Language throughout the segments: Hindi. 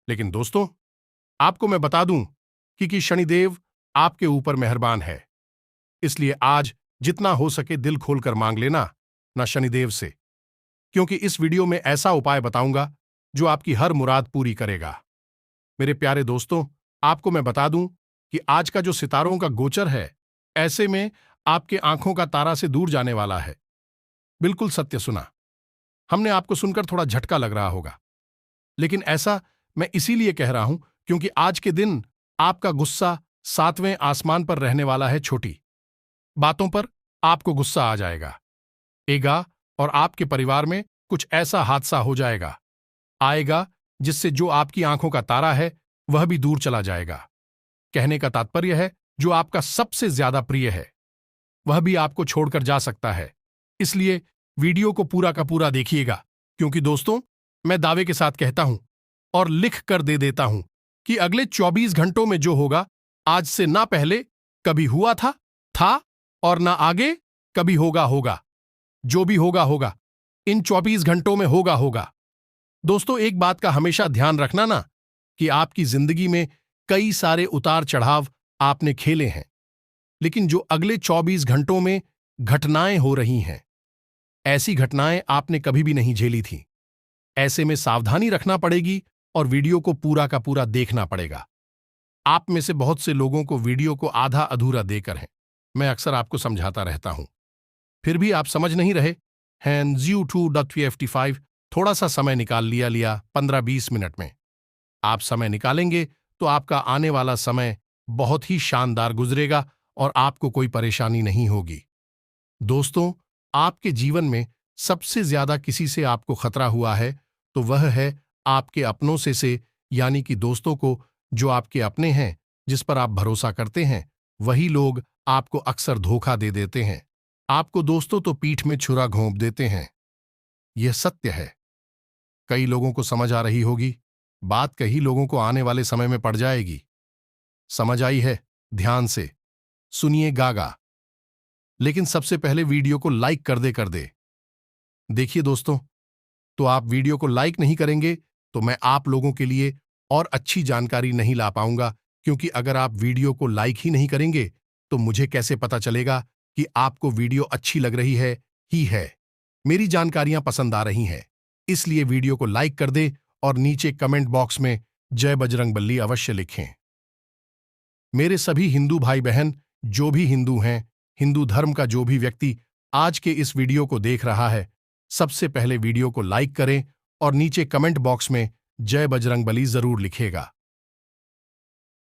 लेकिन दोस्तों, आपको मैं बता दूं कि शनिदेव आपके ऊपर मेहरबान है। इसलिए आज जितना हो सके दिल खोलकर मांग लेना ना शनिदेव से, क्योंकि इस वीडियो में ऐसा उपाय बताऊंगा जो आपकी हर मुराद पूरी करेगा। मेरे प्यारे दोस्तों, आपको मैं बता दूं कि आज का जो सितारों का गोचर है, ऐसे में आपके आंखों का तारा से दूर जाने वाला है। बिल्कुल सत्य सुना। हमने आपको सुनकर थोड़ा झटका लग रहा होगा, लेकिन ऐसा मैं इसीलिए कह रहा हूं क्योंकि आज के दिन आपका गुस्सा 7वें आसमान पर रहने वाला है। छोटी बातों पर आपको गुस्सा आ जाएगा और आपके परिवार में कुछ ऐसा हादसा हो आएगा जिससे जो आपकी आंखों का तारा है वह भी दूर चला जाएगा। कहने का तात्पर्य है, जो आपका सबसे ज्यादा प्रिय है वह भी आपको छोड़कर जा सकता है। इसलिए वीडियो को पूरा का पूरा देखिएगा, क्योंकि दोस्तों, मैं दावे के साथ कहता हूं और लिख कर दे देता हूं कि अगले 24 घंटों में जो होगा, आज से ना पहले कभी हुआ था और ना आगे कभी होगा। जो भी होगा इन 24 घंटों में होगा। दोस्तों, एक बात का हमेशा ध्यान रखना ना, कि आपकी जिंदगी में कई सारे उतार चढ़ाव आपने खेले हैं, लेकिन जो अगले 24 घंटों में घटनाएं हो रही हैं, ऐसी घटनाएं आपने कभी भी नहीं झेली थी। ऐसे में सावधानी रखना पड़ेगी और वीडियो को पूरा का पूरा देखना पड़ेगा। आप में से बहुत से लोगों को वीडियो को आधा अधूरा देकर हैं। मैं अक्सर आपको समझाता रहता हूं, फिर भी आप समझ नहीं रहे हैं। ZU2.55 थोड़ा सा समय निकाल लिया 15-20 मिनट में। आप समय निकालेंगे तो आपका आने वाला समय बहुत ही शानदार गुजरेगा और आपको कोई परेशानी नहीं होगी। दोस्तों, आपके जीवन में सबसे ज्यादा किसी से आपको खतरा हुआ है तो वह है आपके अपनों से, यानी कि दोस्तों को। जो आपके अपने हैं, जिस पर आप भरोसा करते हैं, वही लोग आपको अक्सर धोखा दे देते हैं। आपको दोस्तों तो पीठ में छुरा घोंप देते हैं। यह सत्य है। कई लोगों को समझ आ रही होगी बात, कई लोगों को आने वाले समय में पड़ जाएगी। समझ आई है? ध्यान से सुनिए गागा। लेकिन सबसे पहले वीडियो को लाइक कर दे। देखिए दोस्तों, तो आप वीडियो को लाइक नहीं करेंगे तो मैं आप लोगों के लिए और अच्छी जानकारी नहीं ला पाऊंगा, क्योंकि अगर आप वीडियो को लाइक ही नहीं करेंगे तो मुझे कैसे पता चलेगा कि आपको वीडियो अच्छी लग रही है, मेरी जानकारियां पसंद आ रही हैं। इसलिए वीडियो को लाइक कर दे और नीचे कमेंट बॉक्स में जय बजरंगबली अवश्य लिखें। मेरे सभी हिंदू भाई बहन, जो भी हिंदू हैं, हिंदू धर्म का जो भी व्यक्ति आज के इस वीडियो को देख रहा है, सबसे पहले वीडियो को लाइक करें और नीचे कमेंट बॉक्स में जय बजरंगबली जरूर लिखेगा।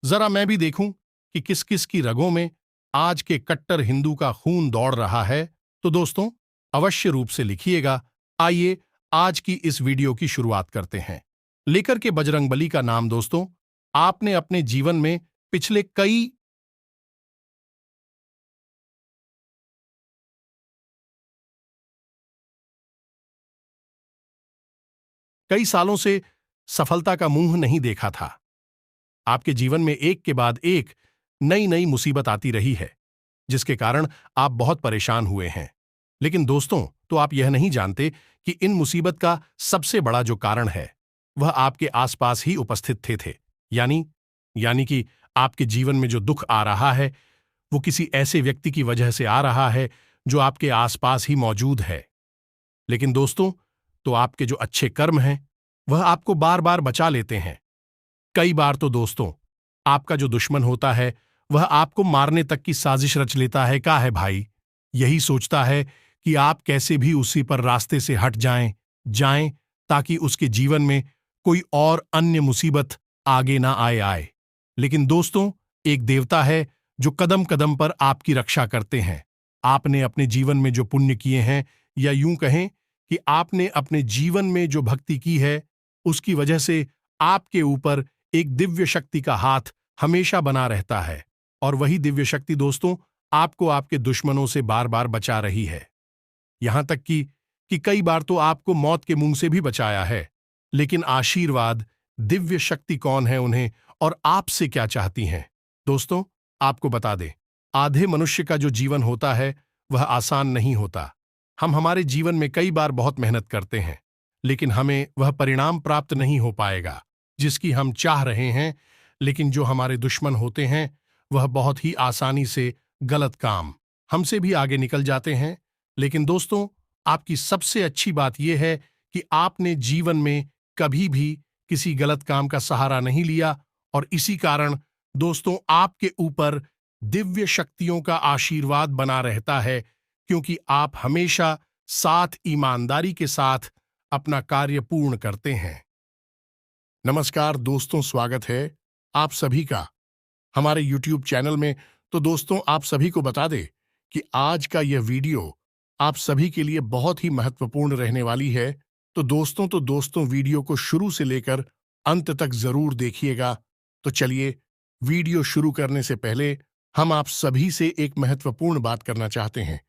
जरा मैं भी देखूं कि किस किस की रगों में आज के कट्टर हिंदू का खून दौड़ रहा है। तो दोस्तों, अवश्य रूप से लिखिएगा। आइए आज की इस वीडियो की शुरुआत करते हैं, लेकर के बजरंगबली का नाम। दोस्तों, आपने अपने जीवन में पिछले कई सालों से सफलता का मुंह नहीं देखा था। आपके जीवन में एक के बाद एक नई नई मुसीबत आती रही है, जिसके कारण आप बहुत परेशान हुए हैं। लेकिन दोस्तों, तो आप यह नहीं जानते कि इन मुसीबत का सबसे बड़ा जो कारण है वह आपके आसपास ही उपस्थित थे। यानी कि आपके जीवन में जो दुख आ रहा है वो किसी ऐसे व्यक्ति की वजह से आ रहा है जो आपके आसपास ही मौजूद है। लेकिन दोस्तों, तो आपके जो अच्छे कर्म हैं वह आपको बार बार बचा लेते हैं। कई बार तो दोस्तों, आपका जो दुश्मन होता है वह आपको मारने तक की साजिश रच लेता है। क्या है भाई, यही सोचता है कि आप कैसे भी उसी पर रास्ते से हट जाएं ताकि उसके जीवन में कोई और अन्य मुसीबत आगे ना आए। लेकिन दोस्तों, एक देवता है जो कदम कदम पर आपकी रक्षा करते हैं। आपने अपने जीवन में जो पुण्य किए हैं, या यूं कहें कि आपने अपने जीवन में जो भक्ति की है, उसकी वजह से आपके ऊपर एक दिव्य शक्ति का हाथ हमेशा बना रहता है। और वही दिव्य शक्ति दोस्तों आपको आपके दुश्मनों से बार बार बचा रही है। यहां तक कि कई बार तो आपको मौत के मुंह से भी बचाया है। लेकिन आशीर्वाद, दिव्य शक्ति कौन है उन्हें, और आपसे क्या चाहती हैं? दोस्तों, आपको बता दें, आधे मनुष्य का जो जीवन होता है वह आसान नहीं होता। हम हमारे जीवन में कई बार बहुत मेहनत करते हैं, लेकिन हमें वह परिणाम प्राप्त नहीं हो पाएगा। जिसकी हम चाह रहे हैं, लेकिन जो हमारे दुश्मन होते हैं वह बहुत ही आसानी से गलत काम हमसे भी आगे निकल जाते हैं। लेकिन दोस्तों, आपकी सबसे अच्छी बात यह है कि आपने जीवन में कभी भी किसी गलत काम का सहारा नहीं लिया, और इसी कारण दोस्तों आपके ऊपर दिव्य शक्तियों का आशीर्वाद बना रहता है, क्योंकि आप हमेशा साथ ईमानदारी के साथ अपना कार्य पूर्ण करते हैं। नमस्कार दोस्तों, स्वागत है आप सभी का हमारे YouTube चैनल में। तो दोस्तों, आप सभी को बता दें कि आज का यह वीडियो आप सभी के लिए बहुत ही महत्वपूर्ण रहने वाली है। तो दोस्तों वीडियो को शुरू से लेकर अंत तक जरूर देखिएगा। तो चलिए, वीडियो शुरू करने से पहले हम आप सभी से एक महत्वपूर्ण बात करना चाहते हैं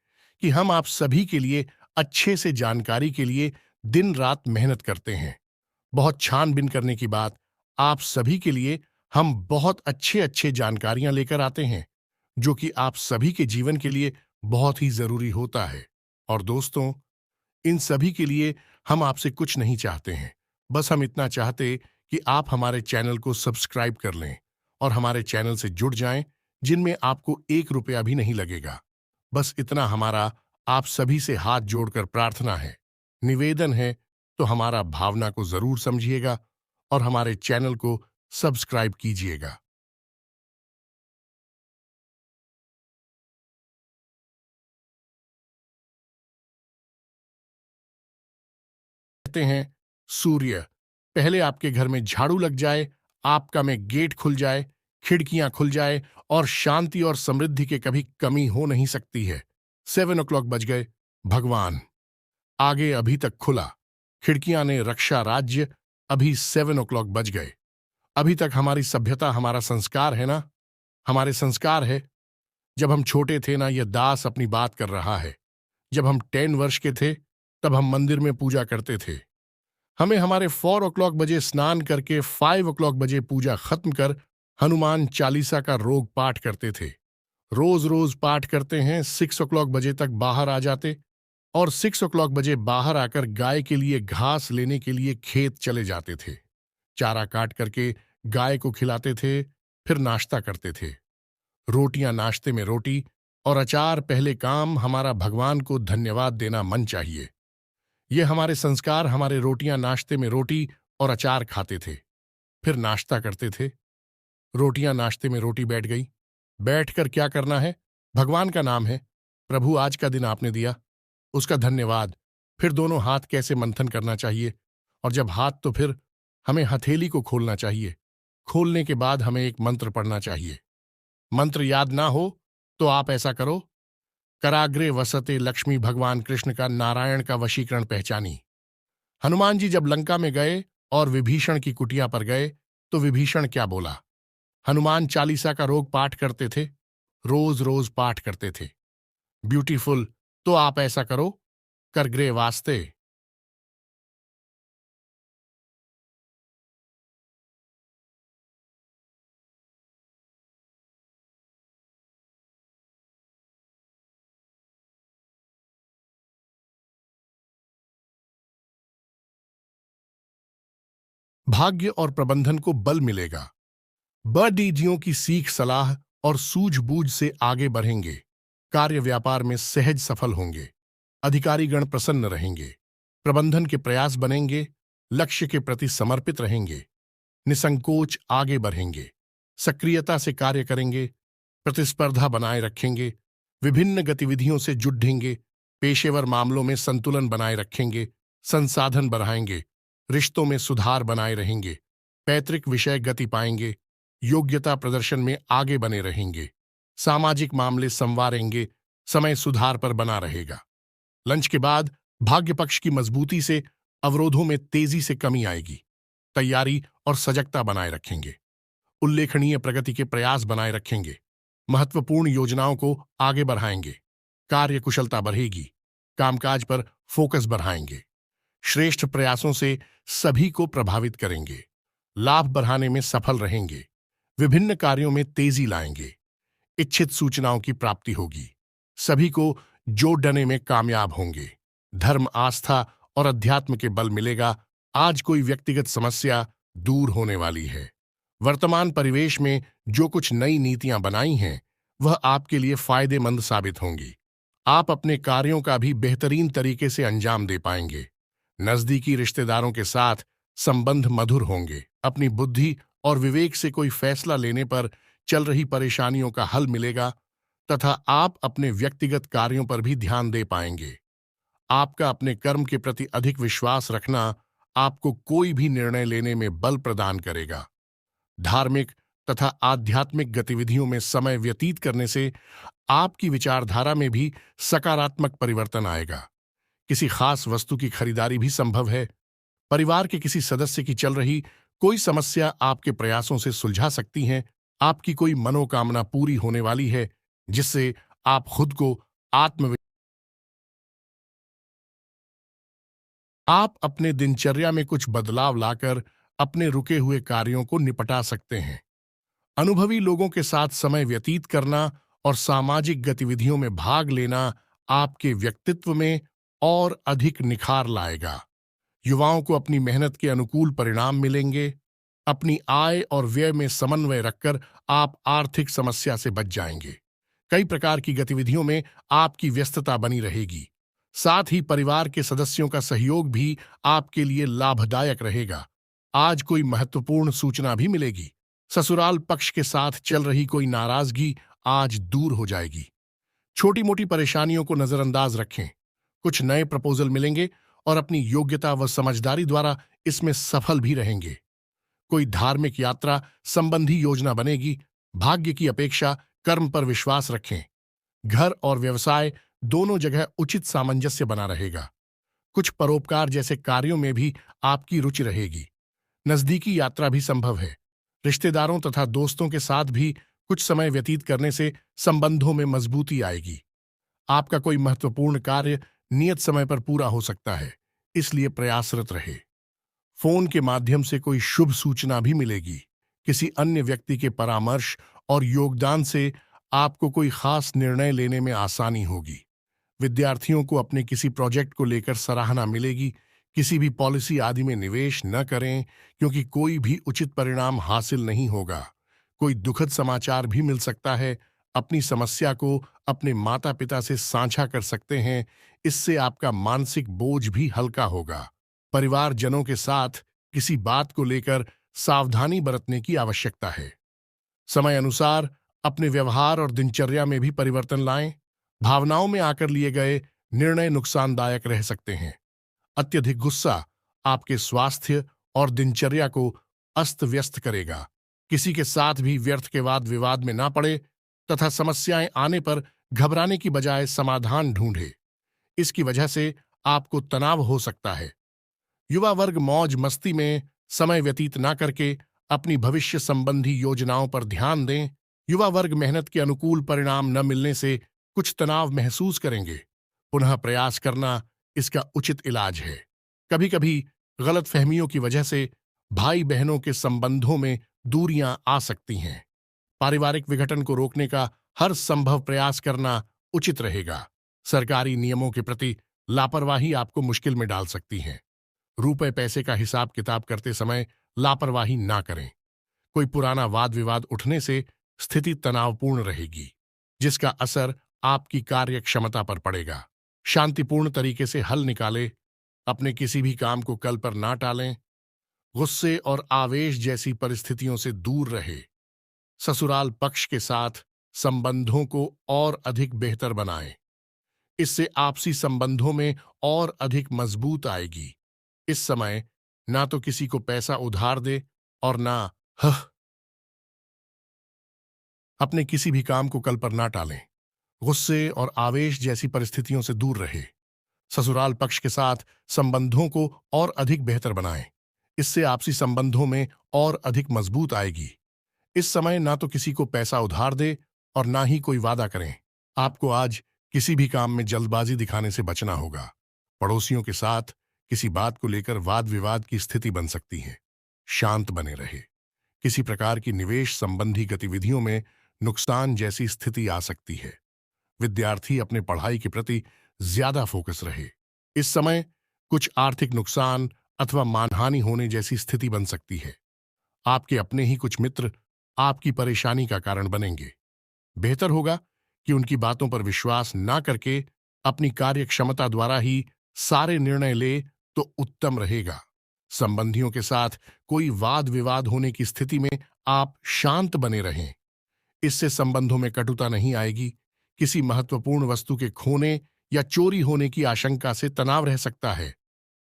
कि हम आप सभी के लिए अच्छे से जानकारी के लिए दिन रात मेहनत करते हैं। बहुत छानबीन करने की बात, आप सभी के लिए हम बहुत अच्छे अच्छे जानकारियां लेकर आते हैं, जो कि आप सभी के जीवन के लिए बहुत ही जरूरी होता है। और दोस्तों, इन सभी के लिए हम आपसे कुछ नहीं चाहते हैं, बस हम इतना चाहते कि आप हमारे चैनल को सब्सक्राइब कर लें और हमारे चैनल से जुड़ जाएं, जिनमें आपको 1 रुपया भी नहीं लगेगा। बस इतना हमारा आप सभी से हाथ जोड़कर प्रार्थना है, निवेदन है। तो हमारा भावना को जरूर समझिएगा और हमारे चैनल को सब्सक्राइब कीजिएगा। कहते हैं, सूर्य पहले आपके घर में झाड़ू लग जाए, आपका में गेट खुल जाए, खिड़कियां खुल जाए, और शांति और समृद्धि के कभी कमी हो नहीं सकती है। 7 o'clock बज गए, भगवान आगे अभी तक खुला, खिड़कियां ने रक्षा राज्य, अभी 7 o'clock बज गए। अभी तक हमारी सभ्यता हमारा संस्कार है ना, हमारे संस्कार है। जब हम छोटे थे ना, यह दास अपनी बात कर रहा है। जब हम 10 वर्ष के थे, तब हम मंदिर में पूजा करते थे। हमें हमारे 4 o'clock बजे स्नान करके 5 o'clock बजे पूजा खत्म कर हनुमान चालीसा का रोग पाठ करते थे। रोज रोज पाठ करते हैं, 6 o'clock बजे तक बाहर आ जाते, और 6 o'clock बजे बाहर आकर गाय के लिए घास लेने के लिए खेत चले जाते थे। चारा काट करके गाय को खिलाते थे, फिर नाश्ता करते थे। रोटियां नाश्ते में रोटी और अचार पहले काम। हमारा भगवान को धन्यवाद देना मन चाहिए। ये हमारे संस्कार, हमारे रोटियां नाश्ते में रोटी और अचार खाते थे, फिर नाश्ता करते थे। रोटियां नाश्ते में रोटी बैठ गई, बैठकर क्या करना है, भगवान का नाम है, प्रभु आज का दिन आपने दिया, उसका धन्यवाद। फिर दोनों हाथ कैसे मंथन करना चाहिए, और जब हाथ तो फिर हमें हथेली को खोलना चाहिए। खोलने के बाद हमें एक मंत्र पढ़ना चाहिए। मंत्र याद ना हो तो आप ऐसा करो, कराग्रे वसते लक्ष्मी, भगवान कृष्ण का नारायण का वशीकरण पहचानी। हनुमान जी जब लंका में गए और विभीषण की कुटिया पर गए, तो विभीषण क्या बोला। हनुमान चालीसा का रोग पाठ करते थे, रोज रोज पाठ करते थे। ब्यूटीफुल। तो आप ऐसा करो, करग्रे वास्ते। भाग्य और प्रबंधन को बल मिलेगा। बड़ीजियों की सीख, सलाह और सूझबूझ से आगे बढ़ेंगे। कार्य व्यापार में सहज सफल होंगे। अधिकारीगण प्रसन्न रहेंगे। प्रबंधन के प्रयास बनेंगे। लक्ष्य के प्रति समर्पित रहेंगे। निसंकोच आगे बढ़ेंगे। सक्रियता से कार्य करेंगे। प्रतिस्पर्धा बनाए रखेंगे। विभिन्न गतिविधियों से जुड़ेंगे। पेशेवर मामलों में संतुलन बनाए रखेंगे। संसाधन बढ़ाएंगे। रिश्तों में सुधार बनाए रहेंगे। पैतृक विषय गति पाएंगे। योग्यता प्रदर्शन में आगे बने रहेंगे। सामाजिक मामले संवारेंगे। समय सुधार पर बना रहेगा। लंच के बाद भाग्य पक्ष की मजबूती से अवरोधों में तेजी से कमी आएगी। तैयारी और सजगता बनाए रखेंगे। उल्लेखनीय प्रगति के प्रयास बनाए रखेंगे। महत्वपूर्ण योजनाओं को आगे बढ़ाएंगे। कार्य कुशलता बढ़ेगी। कामकाज पर फोकस बढ़ाएंगे। श्रेष्ठ प्रयासों से सभी को प्रभावित करेंगे। लाभ बढ़ाने में सफल रहेंगे। विभिन्न कार्यों में तेजी लाएंगे। इच्छित सूचनाओं की प्राप्ति होगी। सभी को जोड़ने में कामयाब होंगे। धर्म, आस्था और अध्यात्म के बल मिलेगा। आज कोई व्यक्तिगत समस्या, दूर होने वाली है। वर्तमान परिवेश में जो कुछ नई नीतियां बनाई हैं, वह आपके लिए फायदेमंद साबित होंगी। आप अपने कार्यों का भी बेहतरीन तरीके से अंजाम दे पाएंगे। नजदीकी रिश्तेदारों के साथ संबंध मधुर होंगे। अपनी बुद्धि और विवेक से कोई फैसला लेने पर चल रही परेशानियों का हल मिलेगा तथा आप अपने व्यक्तिगत कार्यों पर भी ध्यान दे पाएंगे। आपका अपने कर्म के प्रति अधिक विश्वास रखना आपको कोई भी निर्णय लेने में बल प्रदान करेगा। धार्मिक तथा आध्यात्मिक गतिविधियों में समय व्यतीत करने से आपकी विचारधारा में भी सकारात्मक परिवर्तन आएगा। किसी खास वस्तु की खरीदारी भी संभव है। परिवार के किसी सदस्य की चल रही कोई समस्या आपके प्रयासों से सुलझा सकती है। आपकी कोई मनोकामना पूरी होने वाली है, जिससे आप खुद को आत्म आप अपने दिनचर्या में कुछ बदलाव लाकर अपने रुके हुए कार्यों को निपटा सकते हैं। अनुभवी लोगों के साथ समय व्यतीत करना और सामाजिक गतिविधियों में भाग लेना आपके व्यक्तित्व में और अधिक निखार लाएगा। युवाओं को अपनी मेहनत के अनुकूल परिणाम मिलेंगे। अपनी आय और व्यय में समन्वय रखकर आप आर्थिक समस्या से बच जाएंगे। कई प्रकार की गतिविधियों में आपकी व्यस्तता बनी रहेगी। साथ ही परिवार के सदस्यों का सहयोग भी आपके लिए लाभदायक रहेगा। आज कोई महत्वपूर्ण सूचना भी मिलेगी। ससुराल पक्ष के साथ चल रही कोई नाराजगी आज दूर हो जाएगी। छोटी मोटी परेशानियों को नजरअंदाज रखें। कुछ नए प्रपोजल मिलेंगे और अपनी योग्यता व समझदारी द्वारा इसमें सफल भी रहेंगे। कोई धार्मिक यात्रा संबंधी योजना बनेगी। भाग्य की अपेक्षा कर्म पर विश्वास रखें। घर और व्यवसाय दोनों जगह उचित सामंजस्य बना रहेगा। कुछ परोपकार जैसे कार्यों में भी आपकी रुचि रहेगी। नजदीकी यात्रा भी संभव है। रिश्तेदारों तथा दोस्तों के साथ भी कुछ समय व्यतीत करने से संबंधों में मजबूती आएगी। आपका कोई महत्वपूर्ण कार्य नियत समय पर पूरा हो सकता है, इसलिए प्रयासरत रहे। फोन के माध्यम से कोई शुभ सूचना भी मिलेगी। किसी अन्य व्यक्ति के परामर्श और योगदान से आपको कोई खास निर्णय लेने में आसानी होगी। विद्यार्थियों को अपने किसी प्रोजेक्ट को लेकर सराहना मिलेगी। किसी भी पॉलिसी आदि में निवेश न करें, क्योंकि कोई भी उचित परिणाम हासिल नहीं होगा। कोई दुखद समाचार भी मिल सकता है। अपनी समस्या को अपने माता पिता से साझा कर सकते हैं। इससे आपका मानसिक बोझ भी हल्का होगा। परिवारजनों के साथ किसी बात को लेकर सावधानी बरतने की आवश्यकता है। समय अनुसार अपने व्यवहार और दिनचर्या में भी परिवर्तन लाएं। भावनाओं में आकर लिए गए निर्णय नुकसानदायक रह सकते हैं। अत्यधिक गुस्सा आपके स्वास्थ्य और दिनचर्या को अस्त व्यस्त करेगा। किसी के साथ भी व्यर्थ के वाद विवाद में ना पड़े तथा समस्याएं आने पर घबराने की बजाय समाधान ढूंढे। इसकी वजह से आपको तनाव हो सकता है। युवा वर्ग मौज मस्ती में समय व्यतीत ना करके अपनी भविष्य संबंधी योजनाओं पर ध्यान दें। युवा वर्ग मेहनत के अनुकूल परिणाम न मिलने से कुछ तनाव महसूस करेंगे। पुनः प्रयास करना इसका उचित इलाज है। कभी कभी गलतफहमियों की वजह से भाई बहनों के संबंधों में दूरियां आ सकती हैं। पारिवारिक विघटन को रोकने का हर संभव प्रयास करना उचित रहेगा। सरकारी नियमों के प्रति लापरवाही आपको मुश्किल में डाल सकती है। रुपए पैसे का हिसाब किताब करते समय लापरवाही ना करें। कोई पुराना वाद विवाद उठने से स्थिति तनावपूर्ण रहेगी, जिसका असर आपकी कार्य क्षमता पर पड़ेगा। शांतिपूर्ण तरीके से हल निकालें। अपने किसी भी काम को कल पर ना टालें। गुस्से और आवेश जैसी परिस्थितियों से दूर रहे। ससुराल पक्ष के साथ संबंधों को और अधिक बेहतर बनाएं। इससे आपसी संबंधों में और अधिक मजबूत आएगी। इस समय ना तो किसी को पैसा उधार दे और ना हह अपने किसी भी काम को कल पर ना टालें। गुस्से और आवेश जैसी परिस्थितियों से दूर रहे। ससुराल पक्ष के साथ संबंधों को और अधिक बेहतर बनाएं। इससे आपसी संबंधों में और अधिक मजबूत आएगी। इस समय ना तो किसी को पैसा उधार दे और ना ही कोई वादा करें। आपको आज किसी भी काम में जल्दबाजी दिखाने से बचना होगा। पड़ोसियों के साथ किसी बात को लेकर वाद विवाद की स्थिति बन सकती है। शांत बने रहे। किसी प्रकार की निवेश संबंधी गतिविधियों में नुकसान जैसी स्थिति आ सकती है। विद्यार्थी अपने पढ़ाई के प्रति ज्यादा फोकस रहे। इस समय कुछ आर्थिक नुकसान अथवा मानहानि होने जैसी स्थिति बन सकती है। आपके अपने ही कुछ मित्र आपकी परेशानी का कारण बनेंगे। बेहतर होगा कि उनकी बातों पर विश्वास ना करके अपनी कार्य क्षमता द्वारा ही सारे निर्णय ले तो उत्तम रहेगा। संबंधियों के साथ कोई वाद विवाद होने की स्थिति में आप शांत बने रहें। इससे संबंधों में कटुता नहीं आएगी। किसी महत्वपूर्ण वस्तु के खोने या चोरी होने की आशंका से तनाव रह सकता है,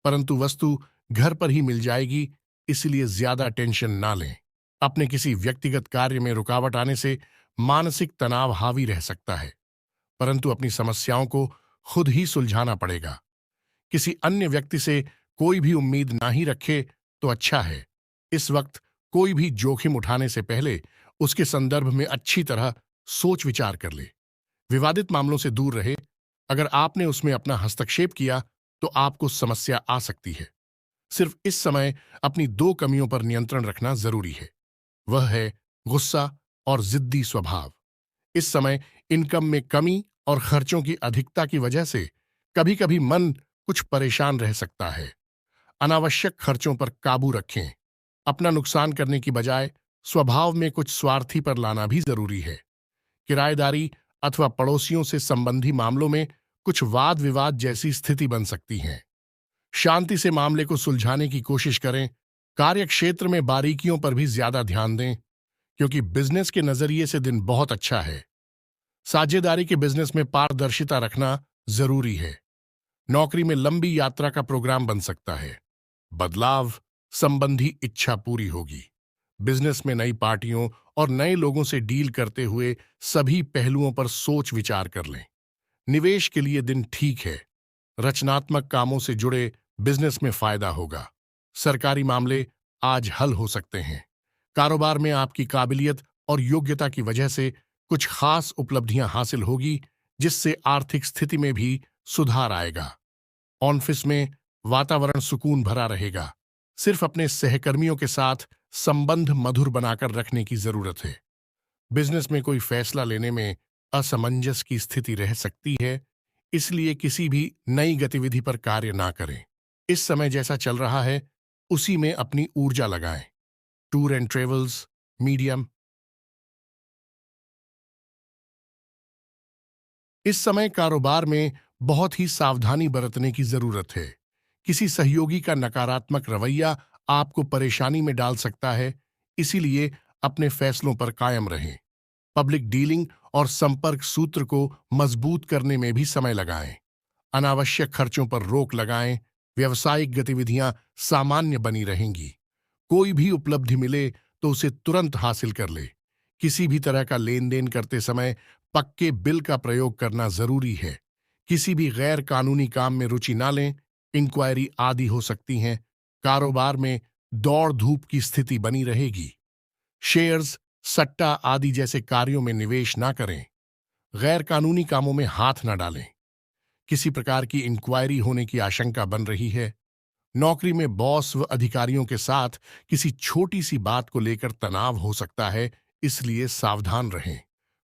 परंतु वस्तु घर पर ही मिल जाएगी, इसलिए ज्यादा टेंशन ना लें। अपने किसी व्यक्तिगत कार्य में रुकावट आने से मानसिक तनाव हावी रह सकता है, परंतु अपनी समस्याओं को खुद ही सुलझाना पड़ेगा। किसी अन्य व्यक्ति से कोई भी उम्मीद ना ही रखे तो अच्छा है। इस वक्त कोई भी जोखिम उठाने से पहले उसके संदर्भ में अच्छी तरह सोच विचार कर ले। विवादित मामलों से दूर रहे। अगर आपने उसमें अपना हस्तक्षेप किया तो आपको समस्या आ सकती है। सिर्फ इस समय अपनी दो कमियों पर नियंत्रण रखना जरूरी है। वह है गुस्सा और जिद्दी स्वभाव। इस समय इनकम में कमी और खर्चों की अधिकता की वजह से कभी कभी मन कुछ परेशान रह सकता है। अनावश्यक खर्चों पर काबू रखें। अपना नुकसान करने की बजाय स्वभाव में कुछ स्वार्थी पर लाना भी जरूरी है। किराएदारी अथवा पड़ोसियों से संबंधी मामलों में कुछ वाद विवाद जैसी स्थिति बन सकती है। शांति से मामले को सुलझाने की कोशिश करें। कार्यक्षेत्र में बारीकियों पर भी ज्यादा ध्यान दें, क्योंकि बिजनेस के नजरिए से दिन बहुत अच्छा है। साझेदारी के बिजनेस में पारदर्शिता रखना जरूरी है। नौकरी में लंबी यात्रा का प्रोग्राम बन सकता है। बदलाव संबंधी इच्छा पूरी होगी। बिजनेस में नई पार्टियों और नए लोगों से डील करते हुए सभी पहलुओं पर सोच विचार कर लें। निवेश के लिए दिन ठीक है। रचनात्मक कामों से जुड़े बिजनेस में फायदा होगा। सरकारी मामले आज हल हो सकते हैं। कारोबार में आपकी काबिलियत और योग्यता की वजह से कुछ खास उपलब्धियां हासिल होगी, जिससे आर्थिक स्थिति में भी सुधार आएगा। ऑफिस में वातावरण सुकून भरा रहेगा। सिर्फ अपने सहकर्मियों के साथ संबंध मधुर बनाकर रखने की जरूरत है। बिजनेस में कोई फैसला लेने में असमंजस की स्थिति रह सकती है, इसलिए किसी भी नई गतिविधि पर कार्य ना करें। इस समय जैसा चल रहा है उसी में अपनी ऊर्जा लगाएं। Tour and travels medium. इस समय कारोबार में बहुत ही सावधानी बरतने की जरूरत है। किसी सहयोगी का नकारात्मक रवैया आपको परेशानी में डाल सकता है, इसीलिए अपने फैसलों पर कायम रहें। पब्लिक डीलिंग और संपर्क सूत्र को मजबूत करने में भी समय लगाएं। अनावश्यक खर्चों पर रोक लगाएं। व्यावसायिक गतिविधियां सामान्य बनी रहेंगी। कोई भी उपलब्धि मिले तो उसे तुरंत हासिल कर ले। किसी भी तरह का लेन देन करते समय पक्के बिल का प्रयोग करना जरूरी है। किसी भी गैर कानूनी काम में रुचि ना लें। इंक्वायरी आदि हो सकती हैं। कारोबार में दौड़ धूप की स्थिति बनी रहेगी। शेयर्स, सट्टा आदि जैसे कार्यों में निवेश ना करें। गैर कानूनी कामों में हाथ ना डालें। किसी प्रकार की इंक्वायरी होने की आशंका बन रही है। नौकरी में बॉस व अधिकारियों के साथ किसी छोटी सी बात को लेकर तनाव हो सकता है, इसलिए सावधान रहें।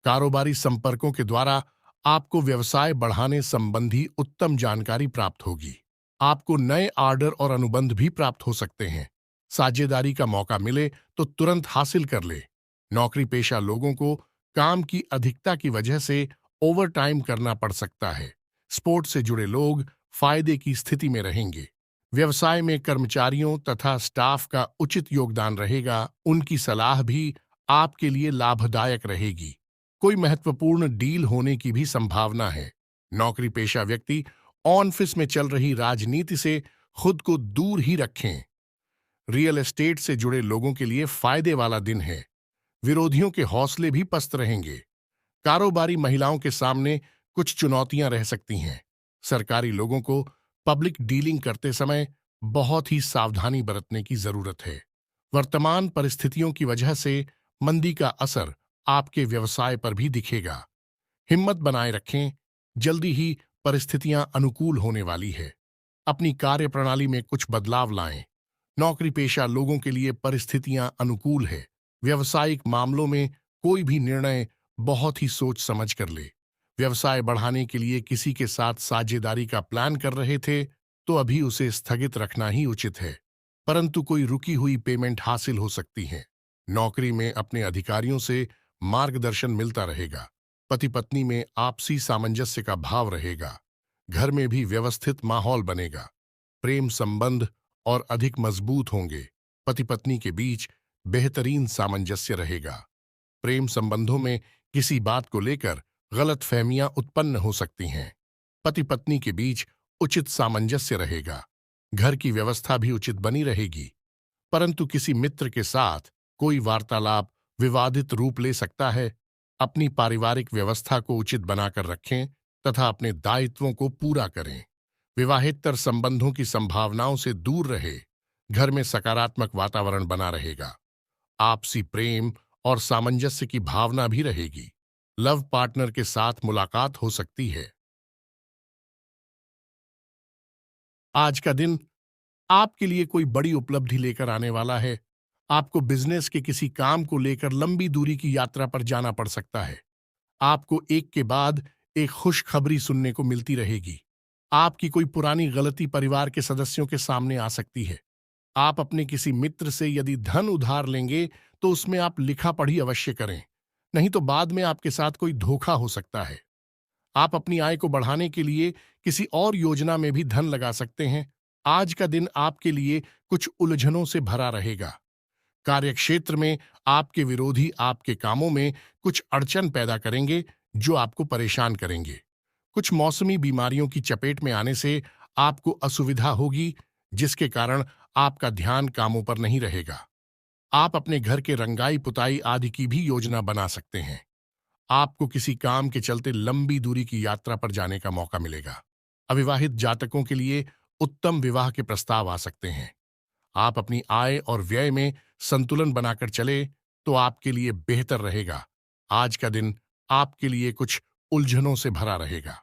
कारोबारी संपर्कों के द्वारा आपको व्यवसाय बढ़ाने संबंधी उत्तम जानकारी प्राप्त होगी। आपको नए ऑर्डर और अनुबंध भी प्राप्त हो सकते हैं। साझेदारी का मौका मिले तो तुरंत हासिल कर ले। नौकरी पेशा लोगों को काम की अधिकता की वजह से ओवरटाइम करना पड़ सकता है। स्पोर्ट्स से जुड़े लोग फायदे की स्थिति में रहेंगे। व्यवसाय में कर्मचारियों तथा स्टाफ का उचित योगदान रहेगा। उनकी सलाह भी आपके लिए लाभदायक रहेगी। कोई महत्वपूर्ण डील होने की भी संभावना है। नौकरी पेशा व्यक्ति ऑफिस में चल रही राजनीति से खुद को दूर ही रखें। रियल एस्टेट से जुड़े लोगों के लिए फायदे वाला दिन है। विरोधियों के हौसले भी पस्त रहेंगे। कारोबारी महिलाओं के सामने कुछ चुनौतियां रह सकती हैं। सरकारी लोगों को पब्लिक डीलिंग करते समय बहुत ही सावधानी बरतने की जरूरत है। वर्तमान परिस्थितियों की वजह से मंदी का असर आपके व्यवसाय पर भी दिखेगा। हिम्मत बनाए रखें। जल्दी ही परिस्थितियां अनुकूल होने वाली है। अपनी कार्यप्रणाली में कुछ बदलाव लाएं। नौकरी पेशा लोगों के लिए परिस्थितियां अनुकूल है। व्यवसायिक मामलों में कोई भी निर्णय बहुत ही सोच समझ कर ले। व्यवसाय बढ़ाने के लिए किसी के साथ साझेदारी का प्लान कर रहे थे तो अभी उसे स्थगित रखना ही उचित है। परंतु कोई रुकी हुई पेमेंट हासिल हो सकती है। नौकरी में अपने अधिकारियों से मार्गदर्शन मिलता रहेगा। पति पत्नी में आपसी सामंजस्य का भाव रहेगा। घर में भी व्यवस्थित माहौल बनेगा। प्रेम संबंध और अधिक मजबूत होंगे। पति पत्नी के बीच बेहतरीन सामंजस्य रहेगा। प्रेम संबंधों में किसी बात को लेकर गलतफहमियां उत्पन्न हो सकती हैं। पति पत्नी के बीच उचित सामंजस्य रहेगा। घर की व्यवस्था भी उचित बनी रहेगी। परंतु किसी मित्र के साथ कोई वार्तालाप विवादित रूप ले सकता है। अपनी पारिवारिक व्यवस्था को उचित बनाकर रखें तथा अपने दायित्वों को पूरा करें। विवाहेतर संबंधों की संभावनाओं से दूर रहे। घर में सकारात्मक वातावरण बना रहेगा। आपसी प्रेम और सामंजस्य की भावना भी रहेगी। लव पार्टनर के साथ मुलाकात हो सकती है। आज का दिन आपके लिए कोई बड़ी उपलब्धि लेकर आने वाला है। आपको बिजनेस के किसी काम को लेकर लंबी दूरी की यात्रा पर जाना पड़ सकता है। आपको एक के बाद एक खुशखबरी सुनने को मिलती रहेगी। आपकी कोई पुरानी गलती परिवार के सदस्यों के सामने आ सकती है। आप अपने किसी मित्र से यदि धन उधार लेंगे तो उसमें आप लिखा पढ़ी अवश्य करें, नहीं तो बाद में आपके साथ कोई धोखा हो सकता है। आप अपनी आय को बढ़ाने के लिए किसी और योजना में भी धन लगा सकते हैं। आज का दिन आपके लिए कुछ उलझनों से भरा रहेगा। कार्यक्षेत्र में आपके विरोधी आपके कामों में कुछ अड़चन पैदा करेंगे जो आपको परेशान करेंगे। कुछ मौसमी बीमारियों की चपेट में आने से आपको असुविधा होगी, जिसके कारण आपका ध्यान कामों पर नहीं रहेगा। आप अपने घर के रंगाई पुताई आदि की भी योजना बना सकते हैं। आपको किसी काम के चलते लंबी दूरी की यात्रा पर जाने का मौका मिलेगा। अविवाहित जातकों के लिए उत्तम विवाह के प्रस्ताव आ सकते हैं। आप अपनी आय और व्यय में संतुलन बनाकर चले तो आपके लिए बेहतर रहेगा। आज का दिन आपके लिए कुछ उलझनों से भरा रहेगा।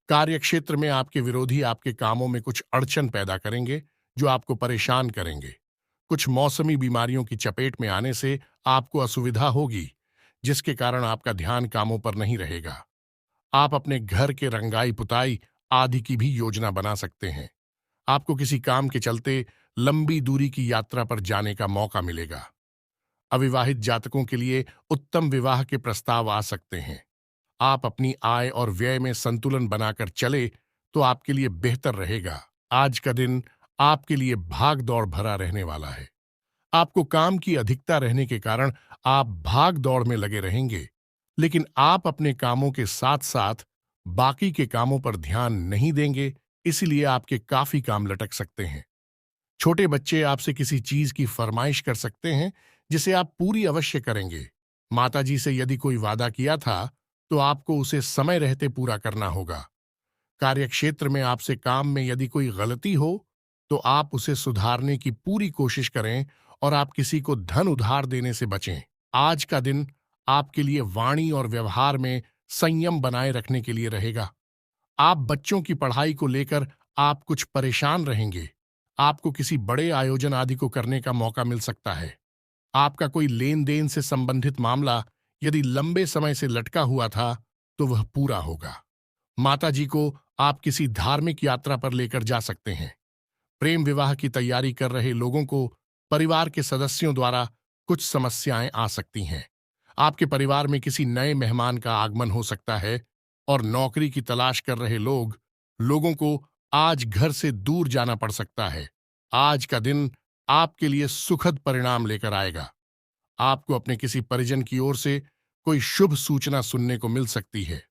कार्यक्षेत्र में आपके विरोधी आपके कामों में कुछ अड़चन पैदा करेंगे जो आपको परेशान करेंगे। कुछ मौसमी बीमारियों की चपेट में आने से आपको असुविधा होगी, जिसके कारण आपका ध्यान कामों पर नहीं रहेगा। आप अपने घर के रंगाई पुताई आदि की भी योजना बना सकते हैं। आपको किसी काम के चलते लंबी दूरी की यात्रा पर जाने का मौका मिलेगा। अविवाहित जातकों के लिए उत्तम विवाह के प्रस्ताव आ सकते हैं। आप अपनी आय और व्यय में संतुलन बनाकर चले तो आपके लिए बेहतर रहेगा। आज का दिन आपके लिए भाग दौड़ भरा रहने वाला है। आपको काम की अधिकता रहने के कारण आप भाग दौड़ में लगे रहेंगे, लेकिन आप अपने कामों के साथ साथ बाकी के कामों पर ध्यान नहीं देंगे, इसलिए आपके काफी काम लटक सकते हैं। छोटे बच्चे आपसे किसी चीज की फरमाइश कर सकते हैं जिसे आप पूरी अवश्य करेंगे। माताजी से यदि कोई वादा किया था तो आपको उसे समय रहते पूरा करना होगा। कार्यक्षेत्र में आपसे काम में यदि कोई गलती हो तो आप उसे सुधारने की पूरी कोशिश करें और आप किसी को धन उधार देने से बचें। आज का दिन आपके लिए वाणी और व्यवहार में संयम बनाए रखने के लिए रहेगा। आप बच्चों की पढ़ाई को लेकर आप कुछ परेशान रहेंगे। आपको किसी बड़े आयोजन आदि को करने का मौका मिल सकता है। आपका कोई लेन देन से संबंधित मामला यदि लंबे समय से लटका हुआ था तो वह पूरा होगा। माताजी को आप किसी धार्मिक यात्रा पर लेकर जा सकते हैं। प्रेम विवाह की तैयारी कर रहे लोगों को परिवार के सदस्यों द्वारा कुछ समस्याएं आ सकती हैं। आपके परिवार में किसी नए मेहमान का आगमन हो सकता है और नौकरी की तलाश कर रहे लोगों को आज घर से दूर जाना पड़ सकता है। आज का दिन आपके लिए सुखद परिणाम लेकर आएगा। आपको अपने किसी परिजन की ओर से कोई शुभ सूचना सुनने को मिल सकती है।